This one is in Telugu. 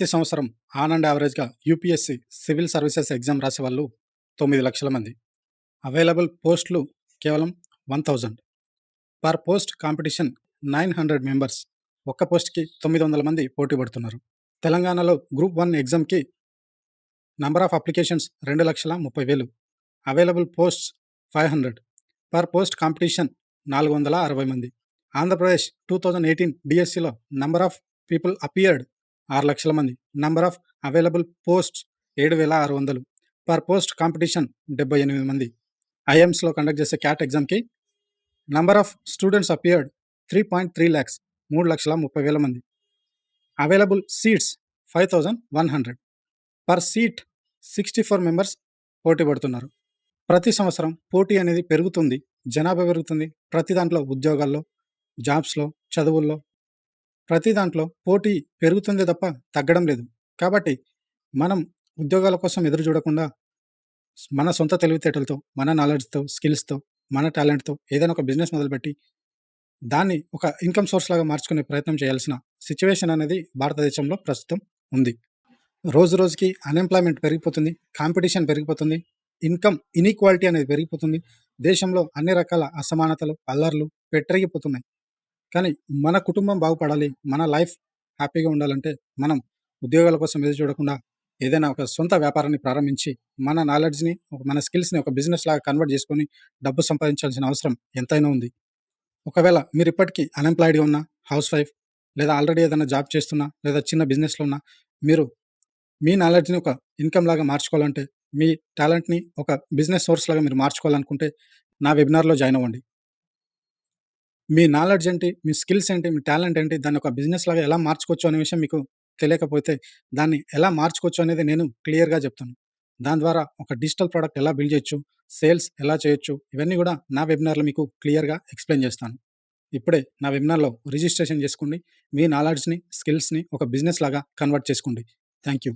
ప్రతి సంవత్సరం ఆన్ అండ్ యావరేజ్‌గా యూపీఎస్‌సి సివిల్ సర్వీసెస్ ఎగ్జామ్ రాసేవాళ్ళు 9,00,000 మంది. అవైలబుల్ పోస్టులు కేవలం 1000. Per post competition 900 members. ఒక్క పోస్ట్‌కి 900 మంది పోటీ పడుతున్నారు. తెలంగాణలో గ్రూప్ 1 ఎగ్జామ్‌కి number of applications 2,30,000. Available posts 500. Per post competition 460 మంది. ఆంధ్రప్రదేశ్ 2018 డిఎస్సిలో నంబర్ ఆఫ్ పీపుల్ అపియర్డ్ 6,00,000 మంది. Number of available posts 7,600. Per post competition 78 మంది. ఐఎమ్స్లో కండక్ట్ చేసే క్యాట్ ఎగ్జామ్కి number of students appeared 3.3 lakhs 3,30,000 మంది. Available seats 5,100. Per seat 64 members పోటీ పడుతున్నారు. ప్రతి సంవత్సరం పోటీ అనేది పెరుగుతుంది, జనాభా పెరుగుతుంది. ప్రతి దాంట్లో ఉద్యోగాల్లో, జాబ్స్‌లో, చదువుల్లో, ప్రతి దాంట్లో పోటీ పెరుగుతుందే తప్ప తగ్గడం లేదు. కాబట్టి మనం ఉద్యోగాల కోసం ఎదురు చూడకుండా మన సొంత తెలివితేటలతో, మన నాలెడ్జ్‌తో, స్కిల్స్‌తో, మన టాలెంట్‌తో ఏదైనా ఒక బిజినెస్ మొదలుపెట్టి దాన్ని ఒక ఇన్‌కమ్ సోర్స్ లాగా మార్చుకునే ప్రయత్నం చేయాల్సిన సిట్యుయేషన్ అనేది భారతదేశంలో ప్రస్తుతం ఉంది. రోజు రోజుకి అన్‌ఎంప్లాయ్‌మెంట్ పెరిగిపోతుంది, కాంపిటీషన్ పెరిగిపోతుంది, ఇన్‌కమ్ ఇనీక్వాలిటీ అనేది పెరిగిపోతుంది. దేశంలో అన్ని రకాల అసమానతలు, అల్లర్లు పెట్టిరిగిపోతున్నాయి. కానీ మన కుటుంబం బాగుపడాలి, మన లైఫ్ హ్యాపీగా ఉండాలంటే మనం ఉద్యోగాల కోసం ఎదురు చూడకుండా ఏదైనా ఒక సొంత వ్యాపారాన్ని ప్రారంభించి మన నాలెడ్జ్‌ని, మన స్కిల్స్‌ని ఒక బిజినెస్ లాగా కన్వర్ట్ చేసుకొని డబ్బు సంపాదించాల్సిన అవసరం ఎంతైనా ఉంది. ఒకవేళ మీరు ఇప్పటికీ అన్‌ఎంప్లాయిడ్‌గా ఉన్నా, హౌస్ వైఫ్ లేదా ఆల్రెడీ ఏదైనా జాబ్ చేస్తున్నా లేదా చిన్న బిజినెస్‌లో ఉన్నా, మీరు మీ నాలెడ్జ్‌ని ఒక ఇన్‌కమ్ లాగా మార్చుకోవాలంటే, మీ టాలెంట్‌ని ఒక బిజినెస్ సోర్స్ లాగా మీరు మార్చుకోవాలనుకుంటే నా వెబినార్‌లో జాయిన్ అవ్వండి. మీ నాలెడ్జ్ ఏంటి? మీ స్కిల్స్ ఏంటి? మీ టాలెంట్ ఏంటి? దాన్ని ఒక బిజినెస్ లాగా ఎలా మార్చుకోవచ్చు అనే విషయం మీకు తెలియకపోతే, దాన్ని ఎలా మార్చుకోవచ్చు అనేది నేను క్లియర్‌గా చెప్తాను. దాని ద్వారా ఒక డిజిటల్ ప్రొడక్ట్ ఎలా బిల్డ్ చేయొచ్చు, సేల్స్ ఎలా చేయొచ్చు, ఇవన్నీ కూడా నా వెబినార్‌లో మీకు క్లియర్‌గా ఎక్స్‌ప్లెయిన్ చేస్తాను. ఇప్పుడే నా వెబినార్‌లో రిజిస్ట్రేషన్ చేసుకోండి. మీ నాలెడ్జ్‌ని, స్కిల్స్‌ని ఒక బిజినెస్ లాగా కన్వర్ట్ చేసుకోండి. Thank you.